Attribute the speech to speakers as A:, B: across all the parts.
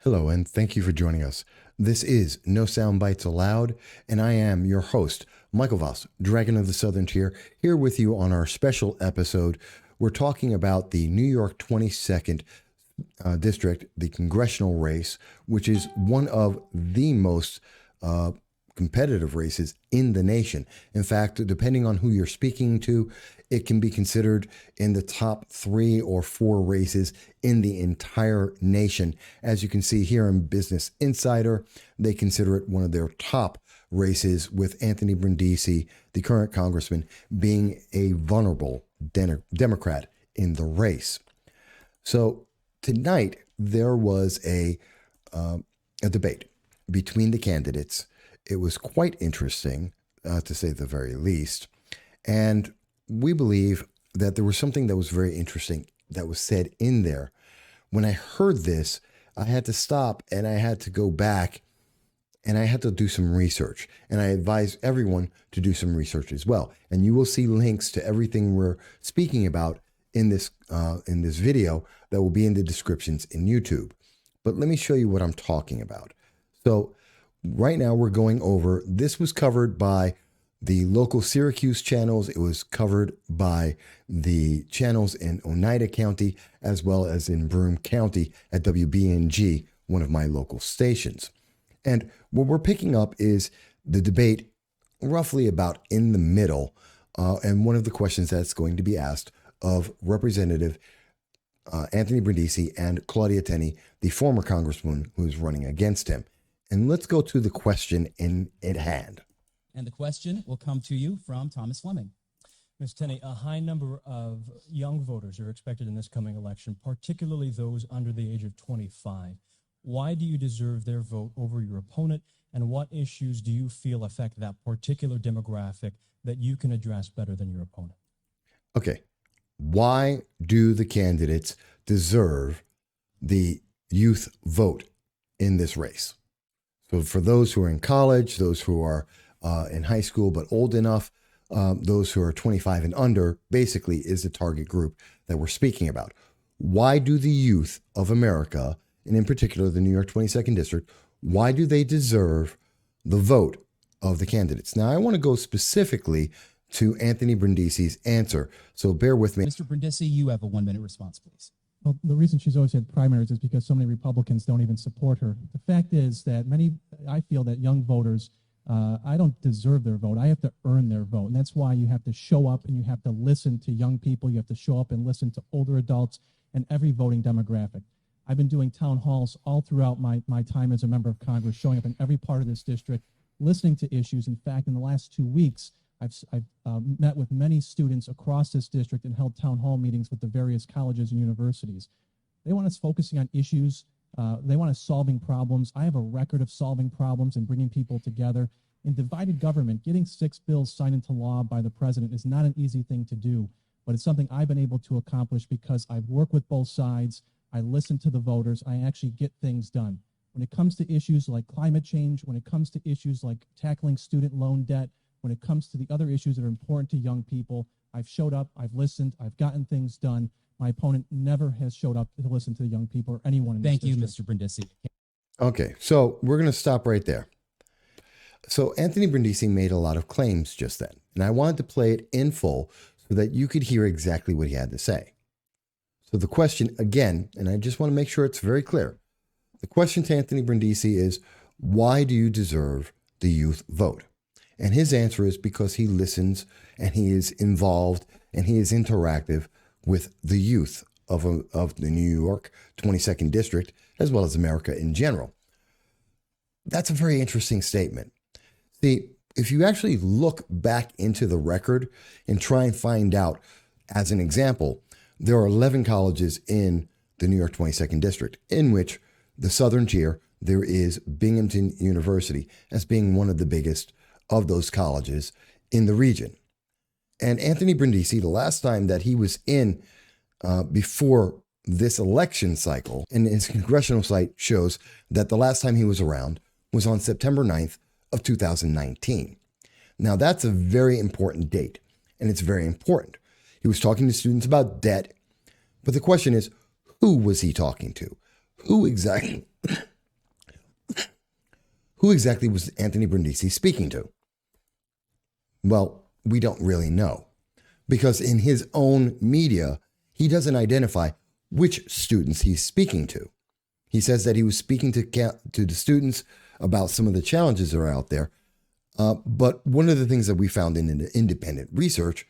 A: Hello, and thank you for joining us. This is No Soundbites Allowed, and I am your host, Michael Voss, Dragon of the Southern Tier, here with you on our special episode. We're talking about the New York 22nd District, the congressional race, which is one of the most competitive races in the nation. In fact, depending on who you're speaking to, it can be considered in the top 3 or 4 races in the entire nation. As you can see here in Business Insider, they consider it one of their top races, with Anthony Brindisi, the current congressman, being a vulnerable Democrat in the race. So tonight there was a debate between the candidates. It was quite interesting, to say the very least, and we believe that there was something that was very interesting that was said in there. When I heard this, I had to stop and I had to go back and I had to do some research. And I advise everyone to do some research as well. And you will see links to everything we're speaking about in this video that will be in the descriptions in YouTube. But let me show you what I'm talking about. So right now we're going over, this was covered by the local Syracuse channels. It was covered by the channels in Oneida County, as well as in Broome County at WBNG, one of my local stations. And what we're picking up is the debate roughly about in the middle, and one of the questions that's going to be asked of Representative Anthony Brindisi and Claudia Tenney, the former congresswoman who is running against him. And let's go to the question at hand.
B: And the question will come to you from Thomas Fleming.
C: Ms. Tenney, a high number of young voters are expected in this coming election, particularly those under the age of 25. Why do you deserve their vote over your opponent, and what issues do you feel affect that particular demographic that you can address better than your opponent?
A: Okay. Why do the candidates deserve the youth vote in this race? So for those who are in college, those who are in high school but old enough, those who are 25 and under, basically is the target group that we're speaking about. Why do the youth of America, and in particular the New York 22nd District, why do they deserve the vote of the candidates? Now, I want to go specifically to Anthony Brindisi's answer, so bear with me.
B: Mr. Brindisi, you have a 1-minute response, please.
C: Well, the reason she's always had primaries is because so many Republicans don't even support her. The fact is that I feel that young voters, I don't deserve their vote. I have to earn their vote. And that's why you have to show up and you have to listen to young people. You have to show up and listen to older adults and every voting demographic. I've been doing town halls all throughout my time as a member of Congress, showing up in every part of this district, listening to issues. In fact, in the last 2 weeks, I've met with many students across this district and held town hall meetings with the various colleges and universities. They want us focusing on issues. They want us solving problems. I have a record of solving problems and bringing people together. In divided government, getting 6 bills signed into law by the president is not an easy thing to do, but it's something I've been able to accomplish because I've worked with both sides. I listen to the voters. I actually get things done. When it comes to issues like climate change, when it comes to issues like tackling student loan debt, when it comes to the other issues that are important to young people, I've showed up, I've listened, I've gotten things done. My opponent never has showed up to listen to the young people or anyone in this
B: Thank you,
C: district.
B: Mr. Brindisi.
A: Okay, so we're going to stop right there. So Anthony Brindisi made a lot of claims just then, and I wanted to play it in full so that you could hear exactly what he had to say. So the question, again, and I just want to make sure it's very clear, the question to Anthony Brindisi is, why do you deserve the youth vote? And his answer is because he listens and he is involved and he is interactive with the youth of the New York 22nd District, as well as America in general. That's a very interesting statement. See, if you actually look back into the record and try and find out, as an example, there are 11 colleges in the New York 22nd District, in which the Southern Tier, there is Binghamton University as being one of the biggest of those colleges in the region. And Anthony Brindisi, the last time that he was in before this election cycle, and his congressional site shows that the last time he was around was on September 9th of 2019. Now, that's a very important date, and it's very important. He was talking to students about debt, but the question is, who was he talking to? Who exactly who exactly was Anthony Brindisi speaking to? Well, we don't really know, because in his own media, he doesn't identify which students he's speaking to. He says that he was speaking to the students about some of the challenges that are out there. But one of the things that we found in an independent research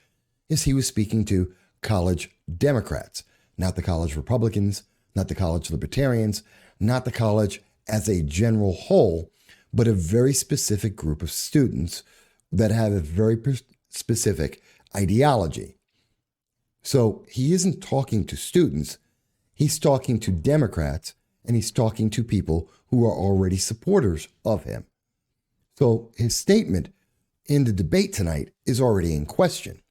A: is he was speaking to college Democrats, not the college Republicans, not the college Libertarians, not the college as a general whole, but a very specific group of students that have a very specific ideology. So he isn't talking to students, he's talking to Democrats, and he's talking to people who are already supporters of him. So his statement in the debate tonight is already in question.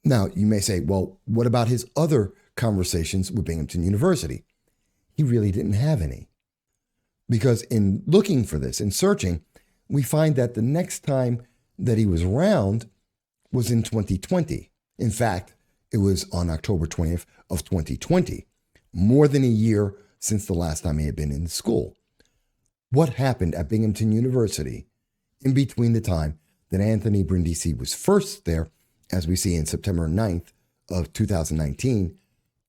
A: Now, you may say, well, what about his other conversations with Binghamton University? He really didn't have any. Because in looking for this, in searching, we find that the next time that he was around was in 2020. In fact, it was on October 20th of 2020, more than a year since the last time he had been in school. What happened at Binghamton University in between the time that Anthony Brindisi was first there, as we see in September 9th of 2019,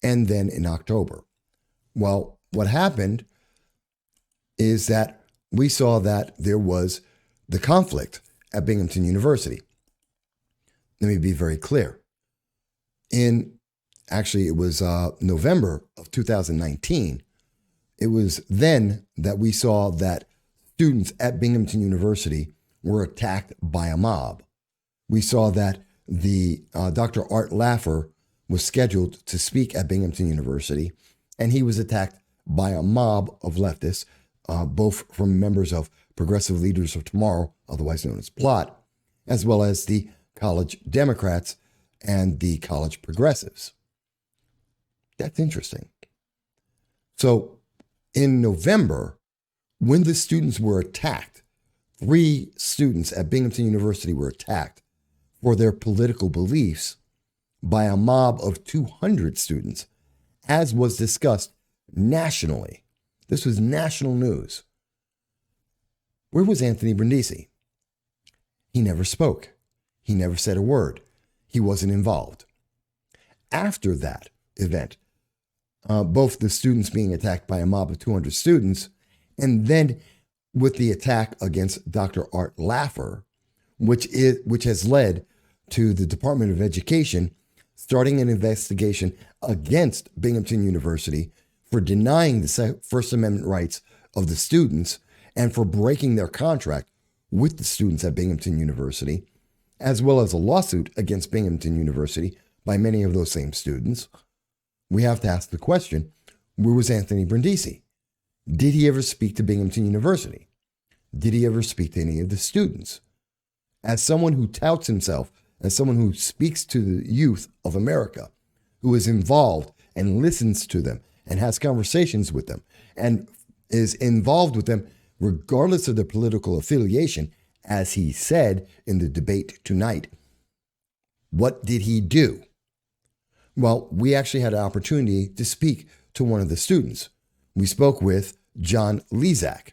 A: and then in October? Well, what happened is that we saw that there was the conflict at Binghamton University. Let me be very clear. It was November of 2019. It was then that we saw that students at Binghamton University were attacked by a mob. We saw that the Dr. Art Laffer was scheduled to speak at Binghamton University, and he was attacked by a mob of leftists, both from members of Progressive Leaders of Tomorrow, otherwise known as PLOT, as well as the college Democrats and the college progressives. That's interesting. So in November, when the students were attacked, 3 students at Binghamton University were attacked for their political beliefs by a mob of 200 students, as was discussed nationally. This was national news. Where was Anthony Brindisi? He never spoke. He never said a word. He wasn't involved. After that event, both the students being attacked by a mob of 200 students, and then with the attack against Dr. Art Laffer, which has led to the Department of Education starting an investigation against Binghamton University for denying the First Amendment rights of the students and for breaking their contract with the students at Binghamton University, as well as a lawsuit against Binghamton University by many of those same students. We have to ask the question, where was Anthony Brindisi? Did he ever speak to Binghamton University? Did he ever speak to any of the students? As someone who touts himself as someone who speaks to the youth of America, who is involved and listens to them and has conversations with them and is involved with them regardless of their political affiliation, as he said in the debate tonight, what did he do? Well, we actually had an opportunity to speak to one of the students. We spoke with John Lezak.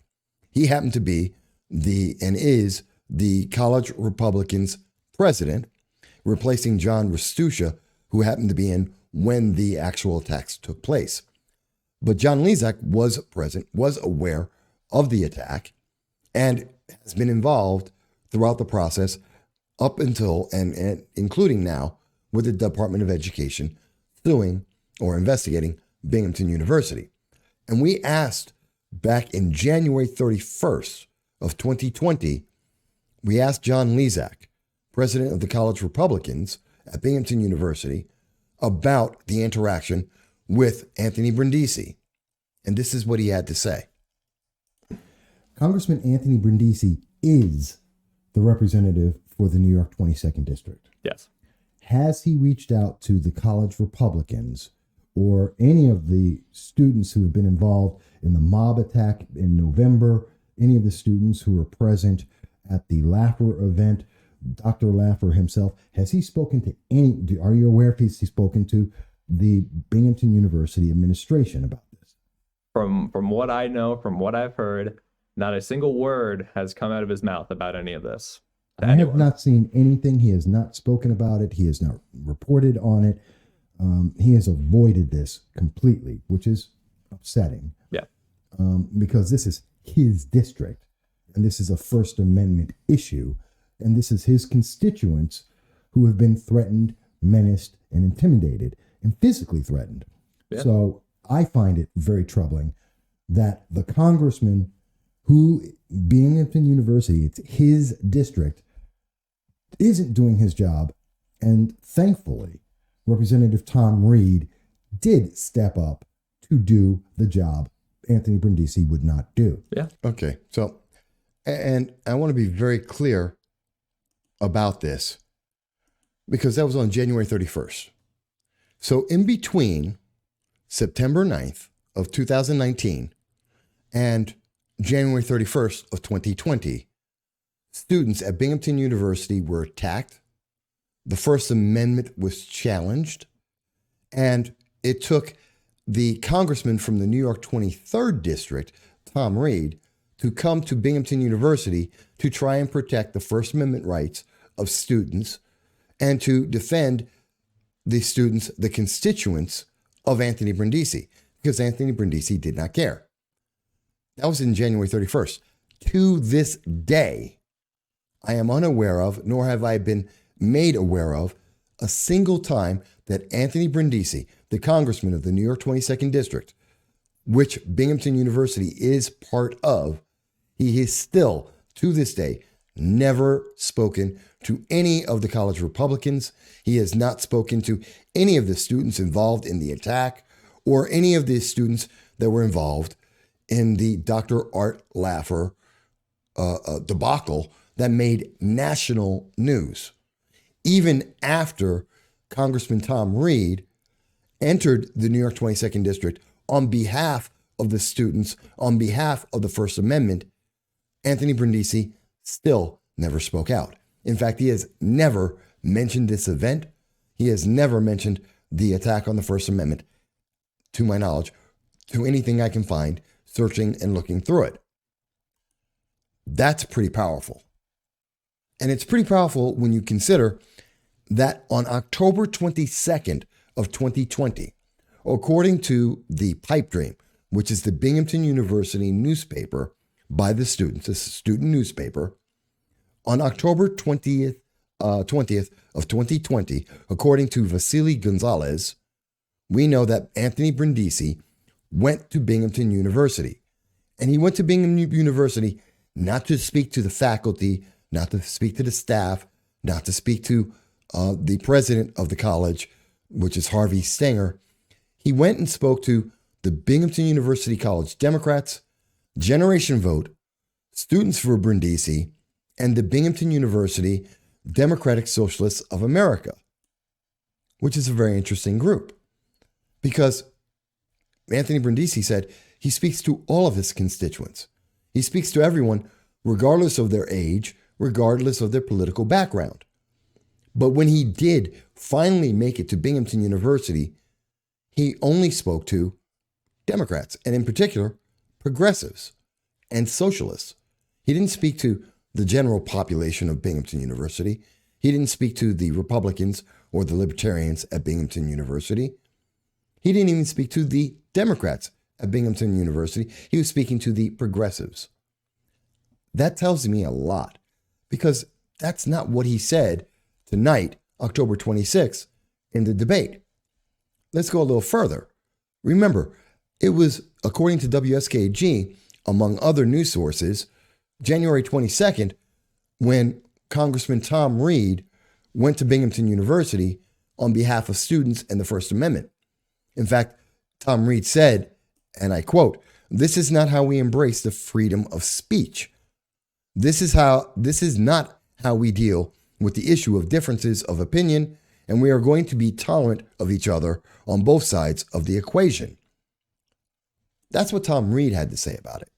A: He happened to be and is the College Republicans president, replacing John Restuccia, who happened to be in when the actual attacks took place. But John Lezak was present, was aware of the attack, and has been involved throughout the process up until and including now with the Department of Education suing or investigating Binghamton University. And we asked back in January 31st of 2020, we asked John Lezak, president of the College Republicans at Binghamton University, about the interaction with Anthony Brindisi. And this is what he had to say.
D: Congressman Anthony Brindisi is the representative for the New York 22nd District.
E: Yes.
D: Has he reached out to the college Republicans or any of the students who have been involved in the mob attack in November, any of the students who were present at the Laffer event, Dr. Laffer himself? Has he spoken to any, are you aware if he's spoken to the Binghamton University administration about this?
E: From what I know, from what I've heard, Not a single word has come out of his mouth about any of this. to
D: I have
E: anyone.
D: not seen anything. He has not spoken about it. He has not reported on it. He has avoided this completely, which is upsetting.
E: Yeah.
D: Because this is his district, and this is a First Amendment issue, and this is his constituents who have been threatened, menaced, and intimidated, and physically threatened.
E: Yeah.
D: So I find it very troubling that the congressman who, Binghamton University, it's his district, isn't doing his job. And thankfully, Representative Tom Reed did step up to do the job Anthony Brindisi would not do.
E: Yeah.
A: Okay. So, and I want to be very clear about this because that was on January 31st. So in between September 9th of 2019 and January 31st of 2020, students at Binghamton University were attacked. The First Amendment was challenged, and it took the congressman from the New York 23rd District, Tom Reed, to come to Binghamton University to try and protect the First Amendment rights of students and to defend the students, the constituents of Anthony Brindisi, because Anthony Brindisi did not care. That was in January 31st. To this day, I am unaware of, nor have I been made aware of, a single time that Anthony Brindisi, the congressman of the New York 22nd District, which Binghamton University is part of, he is still, to this day, never spoken to any of the college Republicans. He has not spoken to any of the students involved in the attack or any of the students that were involved in the Dr. Art Laffer debacle that made national news. Even after Congressman Tom Reed entered the New York 22nd District on behalf of the students, on behalf of the First Amendment, Anthony Brindisi still never spoke out. In fact, he has never mentioned this event. He has never mentioned the attack on the First Amendment, to my knowledge, to anything I can find, searching and looking through it. That's pretty powerful. And it's pretty powerful when you consider that on October 22nd of 2020, according to the Pipe Dream, which is the Binghamton University newspaper by the students, it's a student newspaper, on October 20th of 2020, according to Vasily Gonzalez, we know that Anthony Brindisi went to Binghamton University. And he went to Binghamton University not to speak to the faculty, not to speak to the staff, not to speak to the president of the college, which is Harvey Stenger. He went and spoke to the Binghamton University College Democrats, Generation Vote, Students for Brindisi, and the Binghamton University Democratic Socialists of America, which is a very interesting group because Anthony Brindisi said he speaks to all of his constituents. He speaks to everyone, regardless of their age, regardless of their political background. But when he did finally make it to Binghamton University, he only spoke to Democrats, and in particular, progressives and socialists. He didn't speak to the general population of Binghamton University. He didn't speak to the Republicans or the Libertarians at Binghamton University. He didn't even speak to the Democrats at Binghamton University. He was speaking to the progressives. That tells me a lot because that's not what he said tonight, October 26th, in the debate. Let's go a little further. Remember, it was, according to WSKG, among other news sources, January 22nd, when Congressman Tom Reed went to Binghamton University on behalf of students and the First Amendment. In fact, Tom Reed said, and I quote, "This is not how we embrace the freedom of speech. This is not how we deal with the issue of differences of opinion, and we are going to be tolerant of each other on both sides of the equation." That's what Tom Reed had to say about it.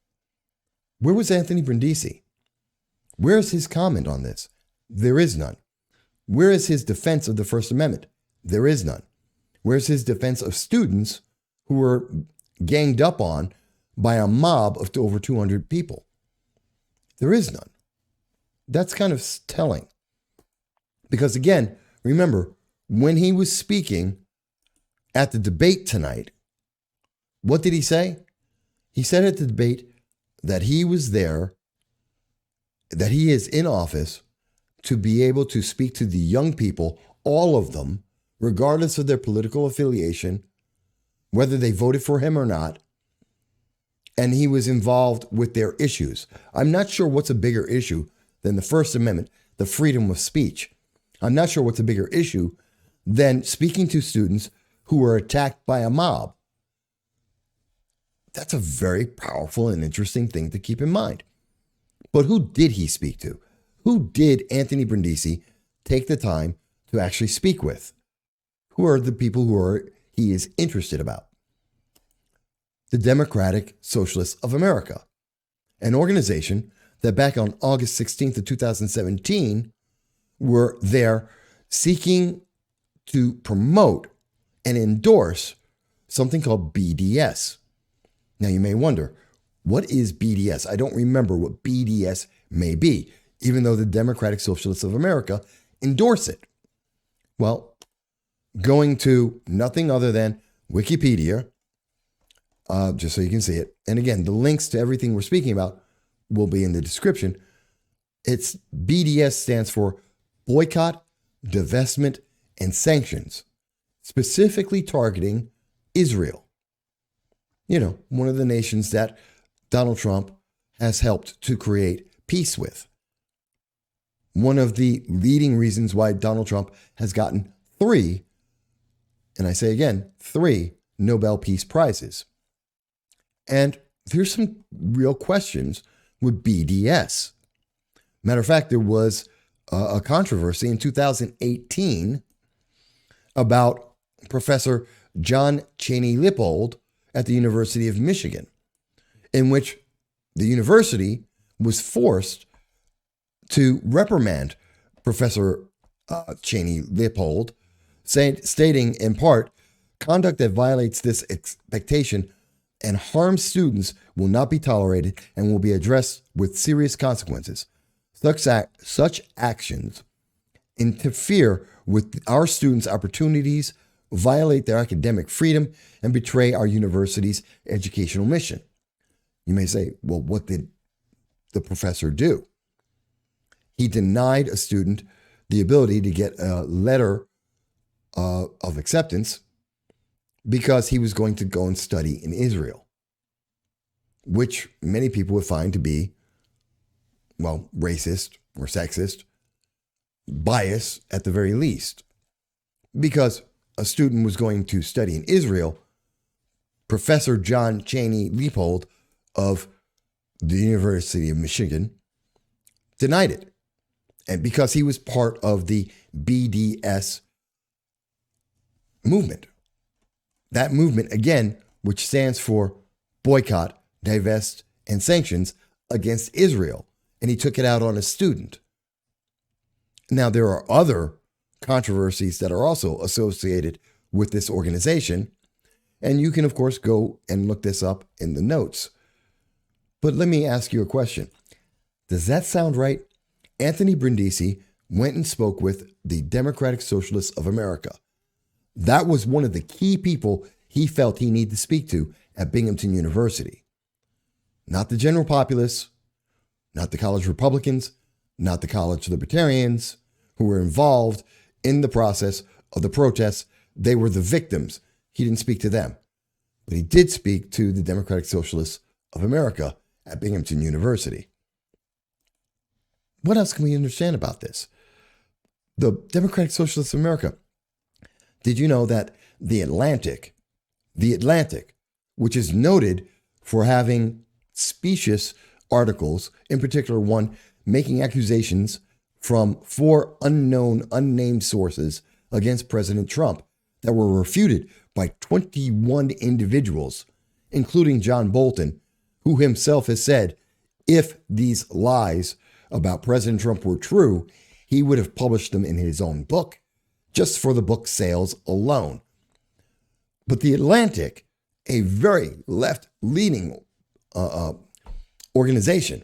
A: Where was Anthony Brindisi? Where is his comment on this? There is none. Where is his defense of the First Amendment? There is none. Where's his defense of students who were ganged up on by a mob of over 200 people? There is none. That's kind of telling. Because again, remember, when he was speaking at the debate tonight, what did he say? He said at the debate that he was there, that he is in office to be able to speak to the young people, all of them, regardless of their political affiliation, whether they voted for him or not, and he was involved with their issues. I'm not sure what's a bigger issue than the First Amendment, the freedom of speech. I'm not sure what's a bigger issue than speaking to students who were attacked by a mob. That's a very powerful and interesting thing to keep in mind. But who did he speak to? Who did Anthony Brindisi take the time to actually speak with? Who are the people he is interested about? The Democratic Socialists of America, an organization that back on August 16th of 2017 were there seeking to promote and endorse something called BDS. Now you may wonder, what is BDS? I don't remember what BDS may be, even though the Democratic Socialists of America endorse it. Well, going to nothing other than Wikipedia, just so you can see it. And again, the links to everything we're speaking about will be in the description. It's BDS stands for Boycott, Divestment, and Sanctions, specifically targeting Israel. You know, one of the nations that Donald Trump has helped to create peace with. One of the leading reasons why Donald Trump has gotten 3, and I say again, 3 Nobel Peace Prizes. And there's some real questions with BDS. Matter of fact, there was a controversy in 2018 about Professor John Cheney Lippold at the University of Michigan, in which the university was forced to reprimand Professor Cheney Lippold, stating in part, conduct that violates this expectation and harms students will not be tolerated and will be addressed with serious consequences. Such actions interfere with our students' opportunities, violate their academic freedom, and betray our university's educational mission. You may say, well, what did the professor do? He denied a student the ability to get a letter of acceptance because he was going to go and study in Israel, which many people would find to be, well, racist or sexist, bias at the very least. Because a student was going to study in Israel, Professor John Cheney Lippold of the University of Michigan denied it. And because he was part of the BDS movement. That movement, again, which stands for Boycott, Divest, and Sanctions against Israel. And he took it out on a student. Now, there are other controversies that are also associated with this organization. And you can, of course, go and look this up in the notes. But let me ask you a question. Does that sound right? Anthony Brindisi went and spoke with the Democratic Socialists of America. That was one of the key people he felt he needed to speak to at Binghamton University. Not the general populace, not the college Republicans, not the college Libertarians who were involved in the process of the protests. They were the victims. He didn't speak to them. But he did speak to the Democratic Socialists of America at Binghamton University. What else can we understand about this? The Democratic Socialists of America. Did you know that the Atlantic, which is noted for having specious articles, in particular one making accusations from 4 unnamed sources against President Trump that were refuted by 21 individuals, including John Bolton, who himself has said if these lies about President Trump were true, he would have published them in his own book, just for the book sales alone. But the Atlantic, a very left-leaning organization,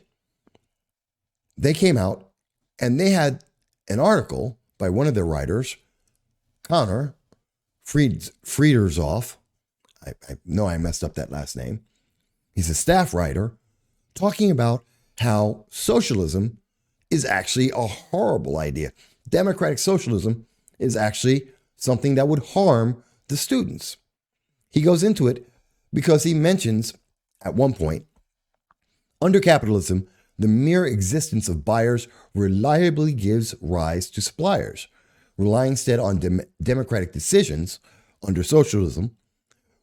A: they came out and they had an article by one of their writers, Connor Friedersoff. I know I messed up that last name. He's a staff writer talking about how socialism is actually a horrible idea. Democratic socialism is actually something that would harm the students. He goes into it because he mentions at one point, under capitalism, the mere existence of buyers reliably gives rise to suppliers. Relying instead on democratic decisions under socialism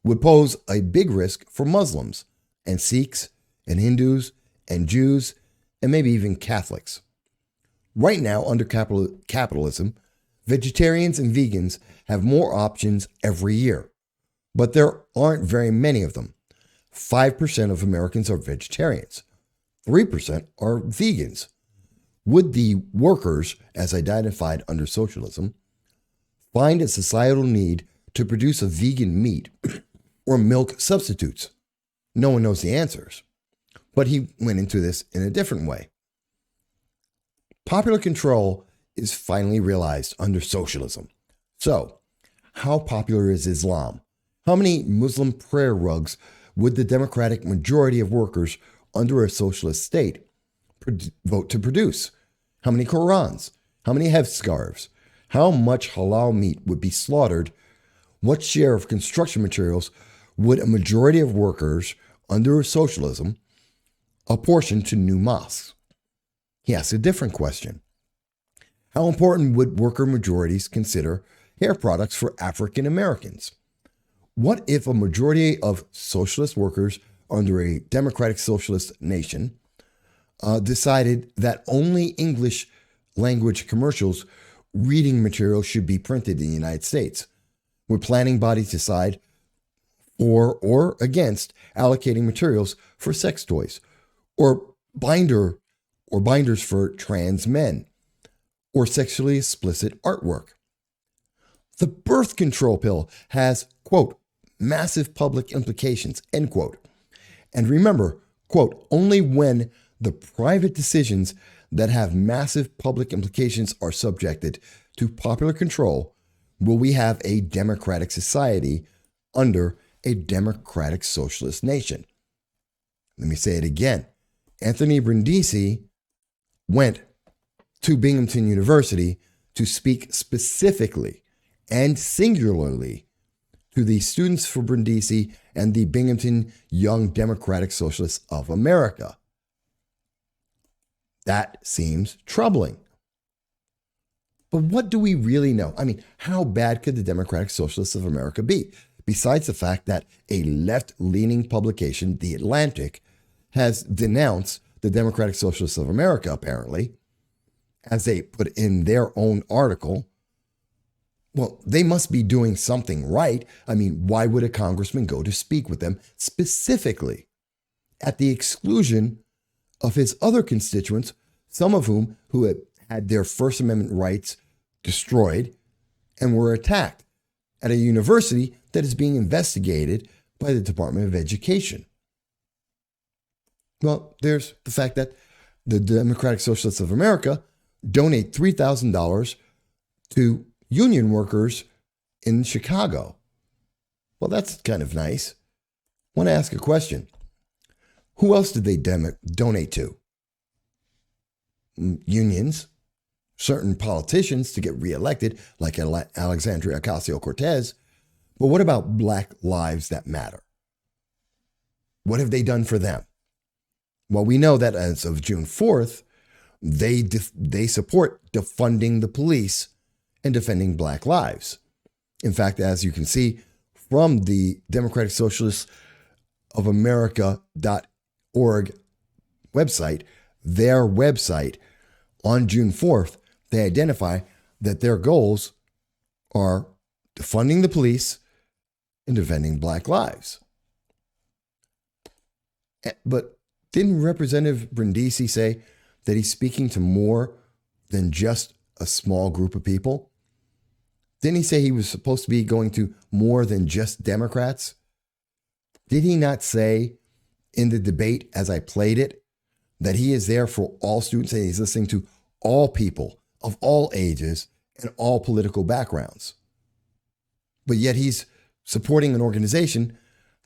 A: would pose a big risk for Muslims and Sikhs and Hindus and Jews and maybe even Catholics. Right now, under capitalism, vegetarians and vegans have more options every year, but there aren't very many of them. 5% of Americans are vegetarians. 3% are vegans. Would the workers, as identified under socialism, find a societal need to produce a vegan meat or milk substitutes? No one knows the answers. But he went into this in a different way. Popular control is finally realized under socialism. So, how popular is Islam? How many Muslim prayer rugs would the democratic majority of workers under a socialist state vote to produce? How many Qurans? How many headscarves? How much halal meat would be slaughtered? What share of construction materials would a majority of workers under socialism apportion to new mosques? He asks a different question. How important would worker majorities consider hair products for African Americans? What if a majority of socialist workers under a democratic socialist nation decided that only English language commercials reading material should be printed in the United States? Would planning bodies decide for or against allocating materials for sex toys or binders for trans men or sexually explicit artwork? The birth control pill has, quote, massive public implications, end quote. And remember, quote, only when the private decisions that have massive public implications are subjected to popular control will we have a democratic society under a democratic socialist nation. Let me say it again. Anthony Brindisi went to Binghamton University to speak specifically and singularly to the students for Brindisi and the Binghamton Young Democratic Socialists of America. That seems troubling. But what do we really know? I mean, how bad could the Democratic Socialists of America be? Besides the fact that a left-leaning publication, The Atlantic, has denounced the Democratic Socialists of America, apparently, as they put in their own article. Well, they must be doing something right. I mean, why would a congressman go to speak with them specifically at the exclusion of his other constituents, some of whom who had their First Amendment rights destroyed and were attacked at a university that is being investigated by the Department of Education? Well, there's the fact that the Democratic Socialists of America donate $3,000 to union workers in Chicago. Well, that's kind of nice. I want to ask a question. Who else did they donate to? Unions, certain politicians to get reelected, like Alexandria Ocasio-Cortez. But what about Black Lives That Matter? What have they done for them? Well, we know that as of June 4th, they support defunding the police and defending Black lives. In fact, as you can see from the Democratic Socialists of America.org website, their website, on June 4th, they identify that their goals are defunding the police and defending Black lives. But didn't Representative Brindisi say that he's speaking to more than just a small group of people? Didn't he say he was supposed to be going to more than just Democrats? Did he not say in the debate, as I played it, that he is there for all students and he's listening to all people of all ages and all political backgrounds. But yet he's supporting an organization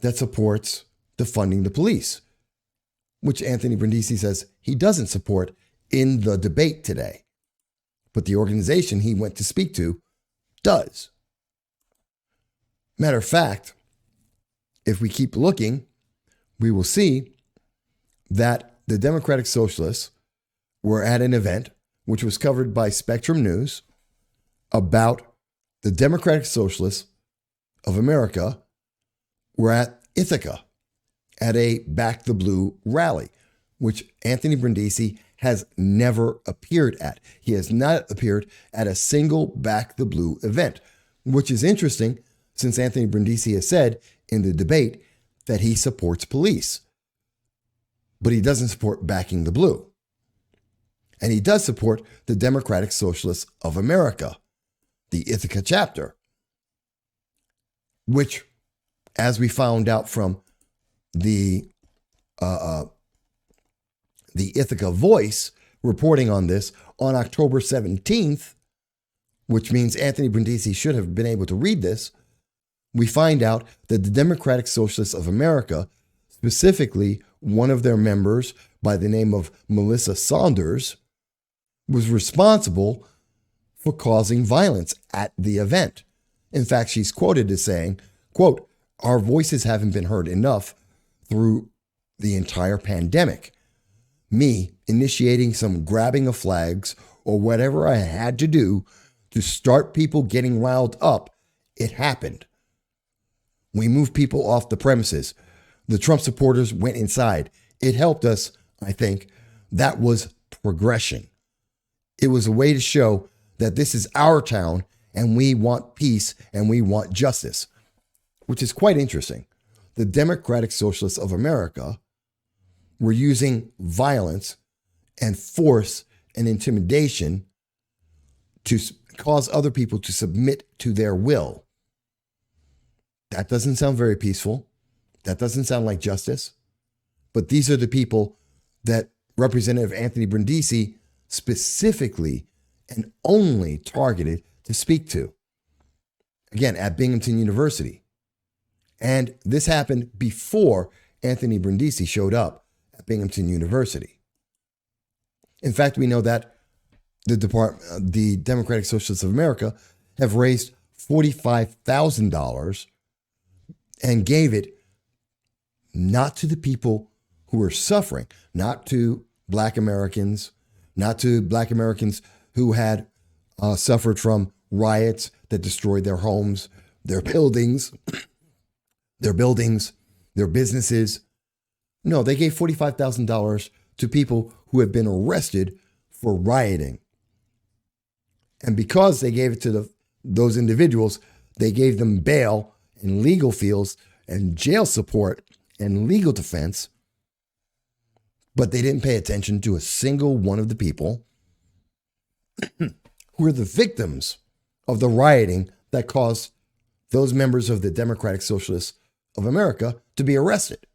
A: that supports defunding the police, which Anthony Brindisi says he doesn't support in the debate today. But the organization he went to speak to does. Matter of fact, if we keep looking, we will see that the Democratic Socialists were at an event which was covered by Spectrum News about the Democratic Socialists of America were at Ithaca at a Back the Blue rally, which Anthony Brindisi has never appeared at. He has not appeared at a single Back the Blue event, which is interesting since Anthony Brindisi has said in the debate that he supports police, but he doesn't support backing the blue. And he does support the Democratic Socialists of America, the Ithaca chapter, which, as we found out from the Ithaca Voice reporting on this on October 17th, which means Anthony Brindisi should have been able to read this, we find out that the Democratic Socialists of America, specifically one of their members by the name of Melissa Saunders, was responsible for causing violence at the event. In fact, she's quoted as saying, quote, "Our voices haven't been heard enough through the entire pandemic. Me initiating some grabbing of flags or whatever I had to do to start people getting riled up, it happened. We moved people off the premises. The Trump supporters went inside. It helped us, I think. That was progression. It was a way to show that this is our town and we want peace and we want justice," which is quite interesting. The Democratic Socialists of America were using violence and force and intimidation to cause other people to submit to their will. That doesn't sound very peaceful. That doesn't sound like justice. But these are the people that Representative Anthony Brindisi specifically and only targeted to speak to. Again, at Binghamton University. And this happened before Anthony Brindisi showed up at Binghamton University. In fact, we know that the Democratic Socialists of America have raised $45,000 and gave it not to the people who are suffering, not to Black Americans, not to Black Americans who had suffered from riots that destroyed their homes, their buildings, their businesses. No, they gave $45,000 to people who have been arrested for rioting. And because they gave it to those individuals, they gave them bail and legal fees and jail support and legal defense, but they didn't pay attention to a single one of the people who were the victims of the rioting that caused those members of the Democratic Socialists of America to be arrested.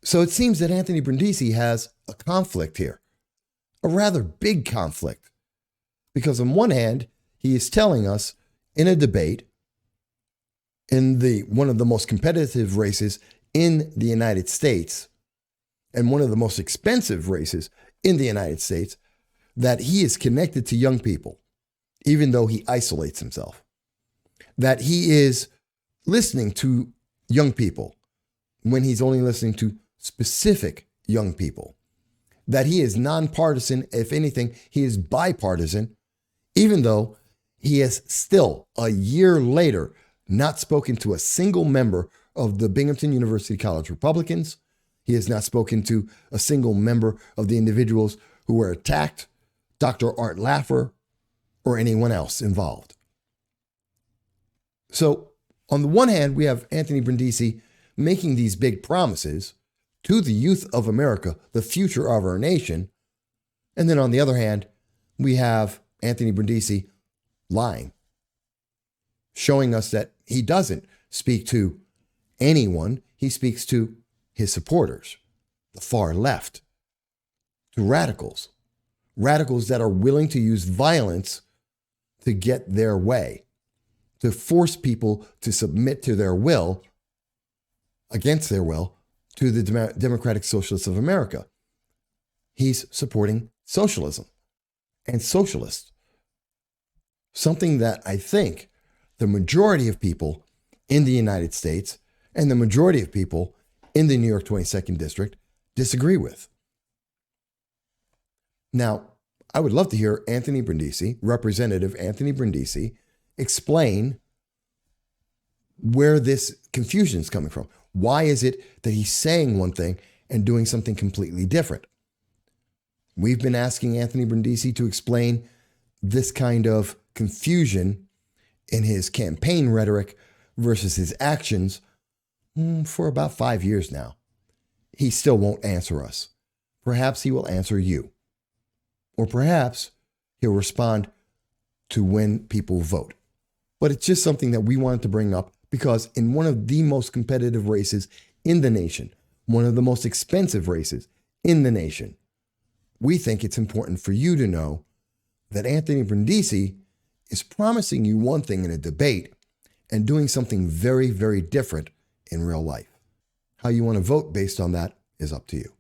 A: So it seems that Anthony Brindisi has a conflict here, a rather big conflict, because on one hand, he is telling us in a debate in one of the most competitive races in the United States and one of the most expensive races in the United States that he is connected to young people, even though he isolates himself, that he is listening to young people when he's only listening to specific young people, that he is nonpartisan. If anything, he is bipartisan, even though he has still a year later not spoken to a single member of the Binghamton University College Republicans. He has not spoken to a single member of the individuals who were attacked, Dr. Art Laffer, or anyone else involved. So on the one hand, we have Anthony Brindisi making these big promises to the youth of America, the future of our nation. And then on the other hand, we have Anthony Brindisi lying, showing us that he doesn't speak to anyone. He speaks to his supporters, the far left. to radicals, radicals that are willing to use violence to get their way, to force people to submit to their will, against their will, to the Democratic Socialists of America. He's supporting socialism and socialists, something that I think the majority of people in the United States and the majority of people in the New York 22nd District disagree with. Now, I would love to hear Anthony Brindisi, Representative Anthony Brindisi, explain where this confusion is coming from. Why is it that he's saying one thing and doing something completely different? We've been asking Anthony Brindisi to explain this kind of confusion in his campaign rhetoric versus his actions for about 5 years now. He still won't answer us. Perhaps he will answer you. Or perhaps he'll respond to when people vote. But it's just something that we wanted to bring up because in one of the most competitive races in the nation, one of the most expensive races in the nation, we think it's important for you to know that Anthony Brindisi is promising you one thing in a debate and doing something very, very different in real life. How you want to vote based on that is up to you.